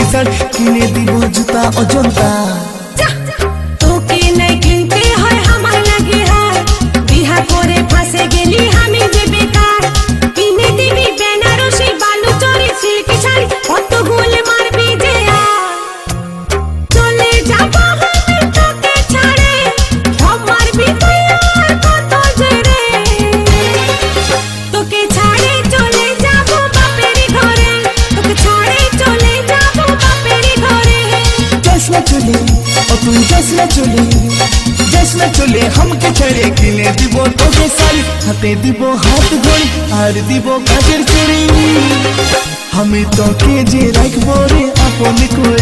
silky sari কিনে দিব জুতা অজন্তা তোকে নাই কিনতে হয় আমার লাগে হার বিহা করে ফাঁসে গেলি আমি যে বেকার কিনে দিবি বেনারসি বালুচরি সিল্কি শাড়ি কত গোল মারবি যে চলে যাব আমি তোকে ছাড়ে সব মারবি তুই আর কত জেরে তোকে ছাড়ে চলে যাব বাপের ঘরে তোকে ছাড়ে চলে যাব বাপের ঘরে যাস না চলে ও তুই যাস না চলে हमके छड़े किने দিব তোকে শাড়ি হাতে দিব হাত ঘড়ি আর দিব কাজের চুড়ি আমি তোকে যে রাখবো রে আপন করে